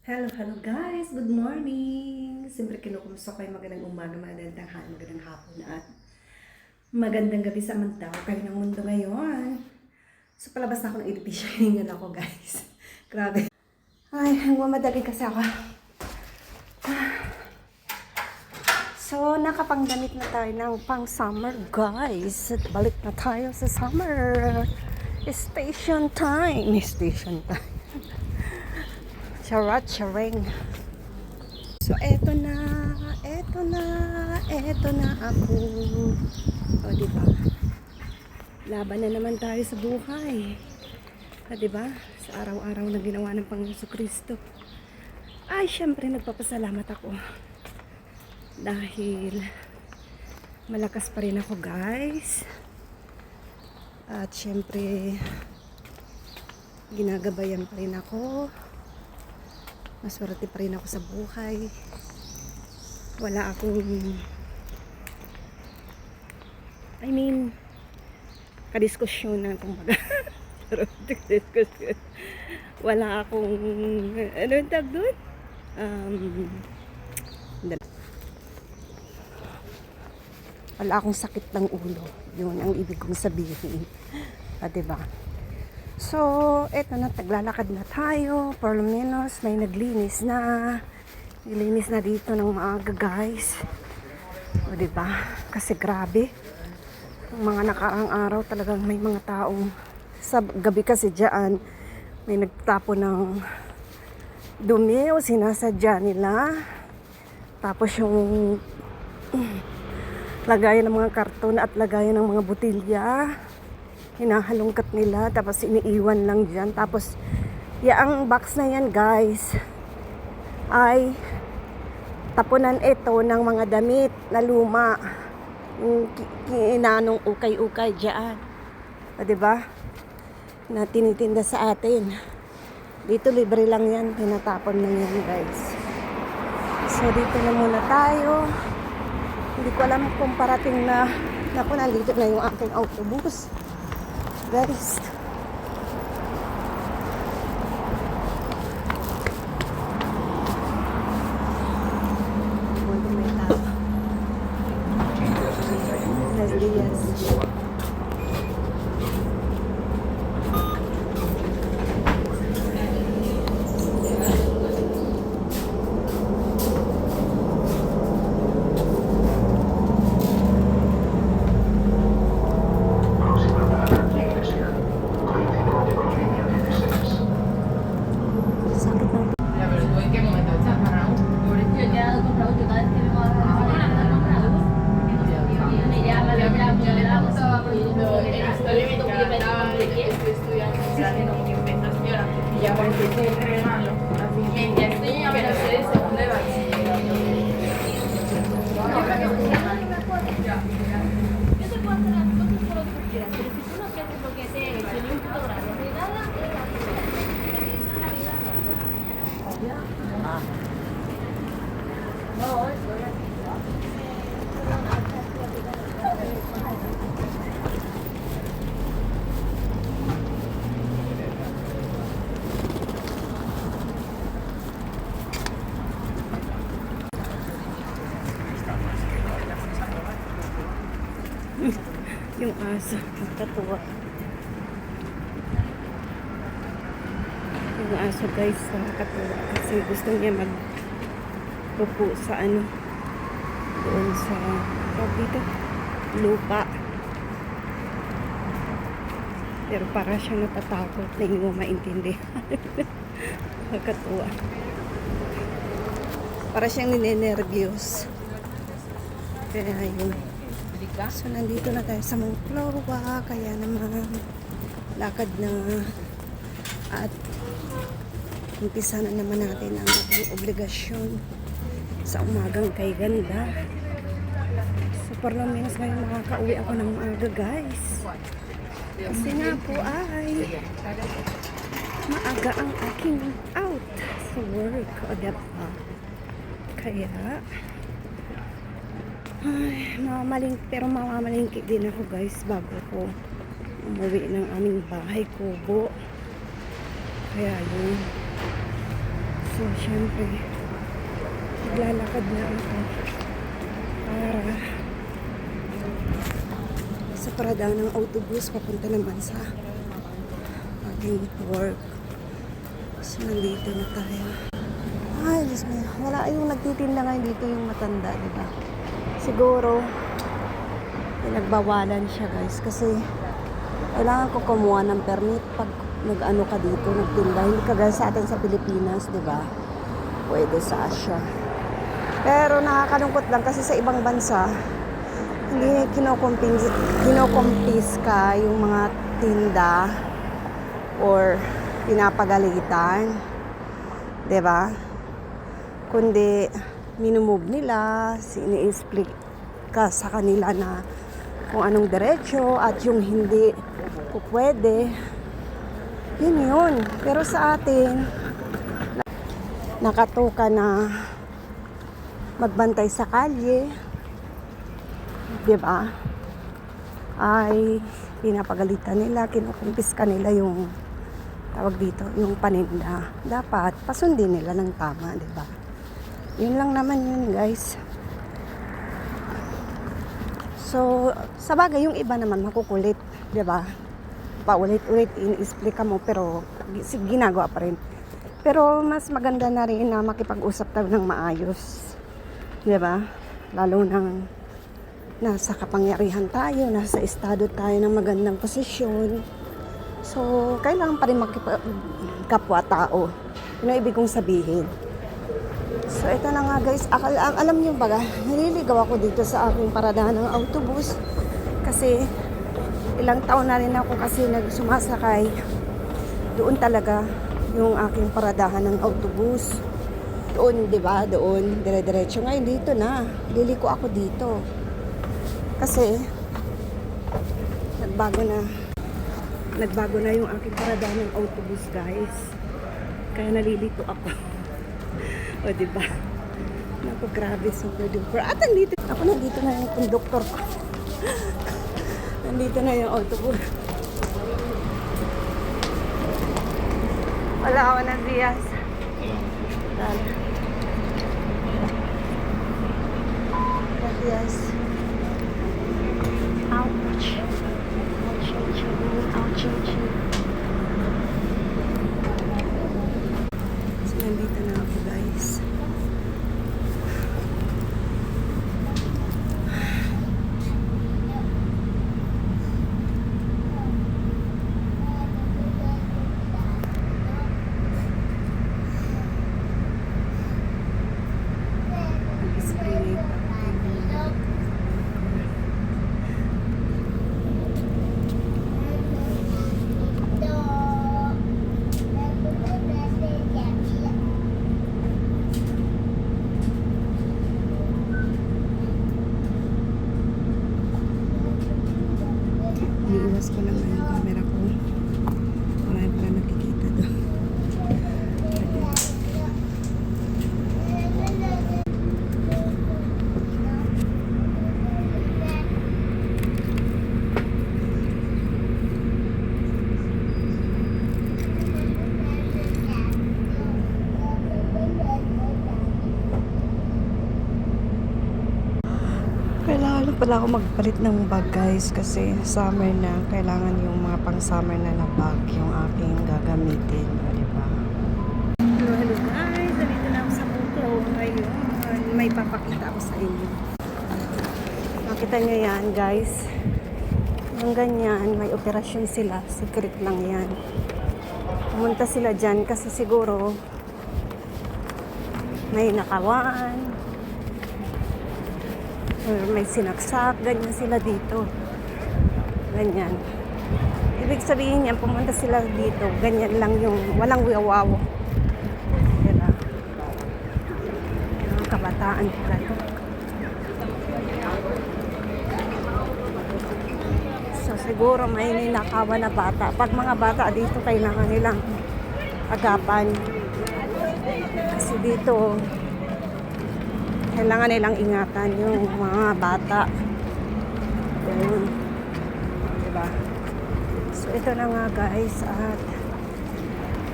Hello guys! Good morning! Siyempre kinukumusta kayo magandang umaga, magandang tanghali, magandang hapon at magandang gabi sa mantaw kayo ng mundo ngayon. So palabas na ako ng edition, hiningan ako guys. Grabe. Ay, mamadali kasi ako. So nakapangdamit na tayo ng pang summer guys. At balik na tayo sa summer. Station time. Charat, chareng. So, eto na ako. O, diba? Laban na naman tayo sa buhay. O, diba? Sa araw-araw na ginawa ng Panginoon Kristo. Ay, syempre, nagpapasalamat ako. Dahil, malakas pa rin ako, guys. At, syempre, ginagabayan pa rin ako. Maswerte pa rin ako sa buhay. Wala akong kadiskusyon na kumbaga. Wala akong ano yung tag doon? Wala akong sakit ng ulo. Yun ang ibig kong sabihin. Diba? So, eto na, taglalakad na tayo. For menos, may naglinis na. Nilinis na dito ng maaga, guys. O, diba? Kasi grabe. Ang mga nakaraang araw, talagang may mga taong sa gabi kasi dyan, may nagtapo ng dumi o sinasadya nila. Tapos yung lagayan ng mga karton at lagayan ng mga butilya. Hinahalungkat nila, tapos iniiwan lang dyan. Tapos, ang box na yan, guys, ay tapunan ito ng mga damit na luma. Yung kinanong ukay-ukay dyan. O, diba? Na tinitinda sa atin. Dito, libre lang yan. Tinatapon lang yan, guys. So, dito na muna tayo. Hindi ko alam kung parating na. Naku, nandito na yung aking autobus. Guys, yung aso, nagtatuwa. Yung aso, guys, nakakatuwa kasi gusto niya magpupo sa doon sa dito, lupa. Pero para siyang natatakot na hindi mo maintindihan. Nakakatuwa. Para siyang ninenervyos. Kaya yun. So, nandito na tayo sa Monclova. Kaya naman, lakad na. At umpisa na naman natin ang obligasyon sa umagang kay ganda. So, por lo menos ngayon makakauwi ako ng maaga, guys. Kasi nga po ay maaga ang aking out sa work. O, diba? Kaya ay, mamamalingki din ako, guys, bago ko umuwi ng aming bahay, kubo. Kaya yun. So, syempre, naglalakad na ako para sa parada ng autobus papunta naman sa ating work. So, nandito na tayo. Ay, Diyos me. Wala yung nagtitinda ngayon dito yung matanda, diba? Siguro, pinagbawalan siya, guys. Kasi, kailangan ko kumuha ng permit pag nag-ano ka dito, nagtinda. Hindi kagaya sa atin sa Pilipinas, diba? Pwede sa Asia. Pero nakakalungkot lang kasi sa ibang bansa, hindi kinokompis ka yung mga tinda or pinapagalitan. Diba? Kundi minumove nila, ini-explain ka sa kanila na kung anong diretsyo at yung hindi pwede. Yun. Pero sa atin, nakatuka na magbantay sa kalye, diba? Ay pinapagalitan nila, kinukumpiska nila yung tawag dito, yung paninda. Dapat pasundin nila ng tama, diba? Yun lang naman yun, guys. So, sa bagay, yung iba naman makukulit, diba? Paulit-ulit, in-explica mo, pero ginagawa pa rin. Pero mas maganda na rin na makipag-usap tayo ng maayos. Diba? Lalo nang nasa kapangyarihan tayo, nasa estado tayo ng magandang posisyon. So, kailangan pa rin makipagkapwa-tao. Yun ang ibig kong sabihin. So, ito na nga guys. Alam niyo ba, naliligaw ako dito sa aking paradahan ng autobus. Kasi, ilang taon na rin ako kasi nagsumasakay. Doon talaga yung aking paradahan ng autobus. Doon, di ba? Doon, dire-diretso. Ngayon, dito na. Liliko ako dito. Kasi, nagbago na yung aking paradahan ng autobus, guys. Kaya nalilito ako. O, di ba? Naku, grabe, super duper. At nandito na yung conductor ko. Nandito na yung autobus. Wala ako ng Diaz. Diaz. Ouch. Ouch. So, nandito na ako, guys. Iniiwas ko lang yung camera ko. Marami pala nakikita doon. Kailangan pala ako magpalit ng bag, guys, kasi summer na. Kailangan yung mga pang summer na bag yung aking gagamitin, diba? Hello guys, dito na ako sa Buklo ngayon. May papakita ako sa inyo. Makita nyo yan, guys. Yung ganyan, may operasyon sila. Secret lang yan. Pumunta sila dyan kasi siguro may nakawan or may sinaksak, ganyan sila dito. Ganyan. Ibig sabihin yan, pumunta sila dito, ganyan lang yung, walang wiwaw. Diba? Yung kabataan ka. So, siguro may ninakawan na bata. Pag mga bata dito, kailangan nilang agapan. Kasi dito, kailangan nilang ingatan yung mga bata. Ganun. Diba? So, ito na nga guys. At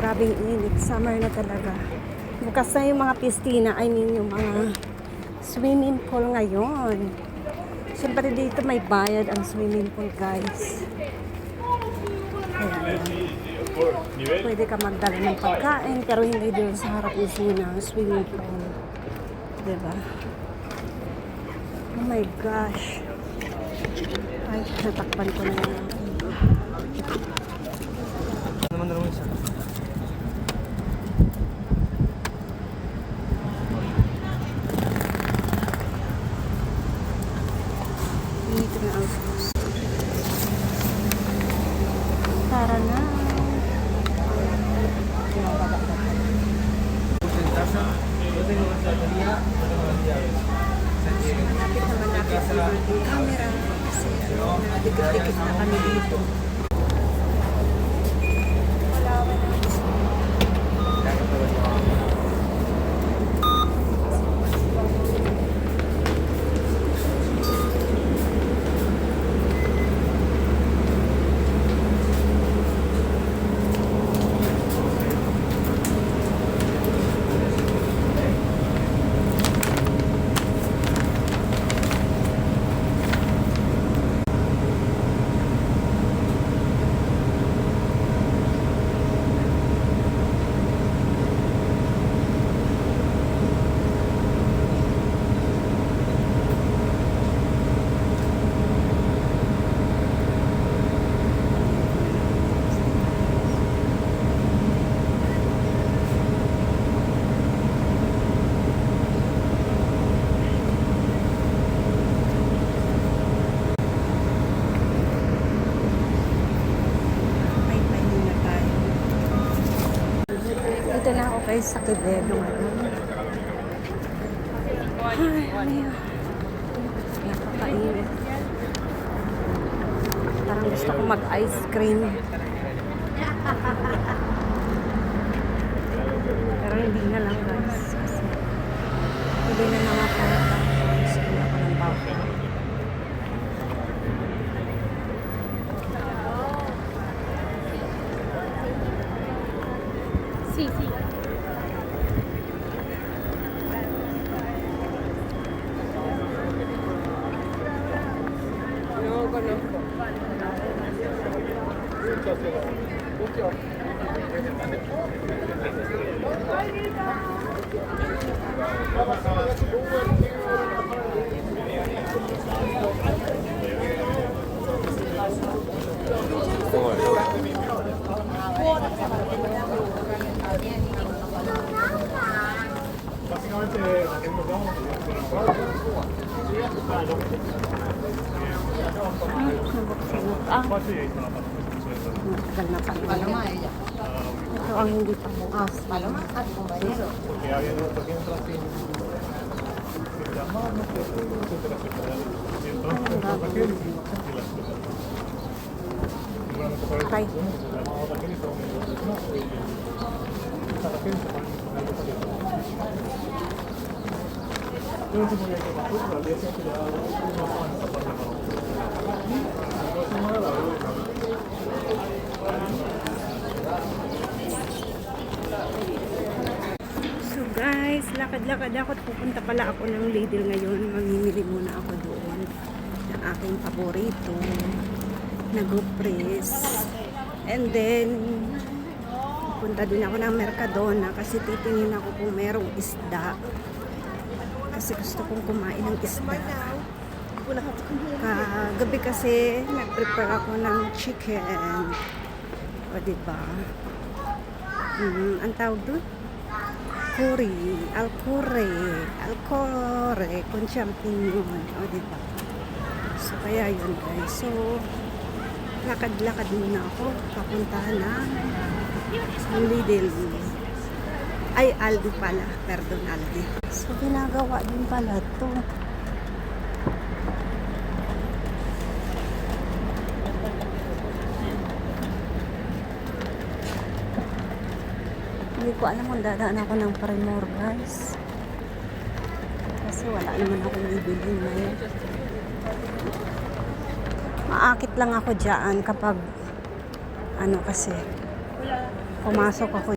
grabing init. Summer na talaga. Bukas na yung mga pistina, I mean yung mga swimming pool ngayon. Siyempre dito may bayad ang swimming pool, guys. Ayan. Pwede ka magdala ng pagkain, pero hindi doon sa harap mismo ng swimming pool. Diba? Oh my gosh. Ay, natakpan ko na yan. Naman naman siya. Dito na ang sauce. Tara na. Malapit na malapit sa ating camera kasi dikit-dikit na kami dito. Dito na ako guys sa Quevedo ngayon. Ay, napakainit. Parang gusto ko mag-ice cream. Pero hindi na lang guys. Kasi hindi na lang ako. Gusto ko ako ng bawang. Sí, sí. No conozco. Básicamente, la que nos damos Nabuksan na. Matagal na pala. Ito ang hindi pa bukas. Paloma at compañero. porque había otro que entra sin llamar, no sé, etcétera, etcétera. Y entonces Raquel y las cosas. Seguramente por eso, Ay. bueno, se llamaba Raquel y todo el mundo dice, no, esta Raquel se pone con el otro. Yo no sé por qué hay que pasar, pero al día siguiente ya no van a esta parte para la próxima la veo de cambio. So guys, lakad-lakad ako at pupunta pala ako ng Lidl ngayon. Mamimili muna ako doon ng aking paborito na Gupres. And then, punta din ako ng Mercadona kasi titingin ako kung merong isda. Kasi gusto kong kumain ng isda. Kagabi kasi nag-prepare ako ng chicken. O diba? Ang tawag doon? Alcore con champignon. O diba? So kaya yun guys. So lakad-lakad muna ako papuntahan ng Lidl. Ay, Aldi pala. Pardon, Aldi. So ginagawa din pala to. Hindi ko alam kung dadaan ako ng Primor guys. Kasi wala naman akong bibili ngayon. Maakit lang ako dyan kapag ano kasi pumasok ako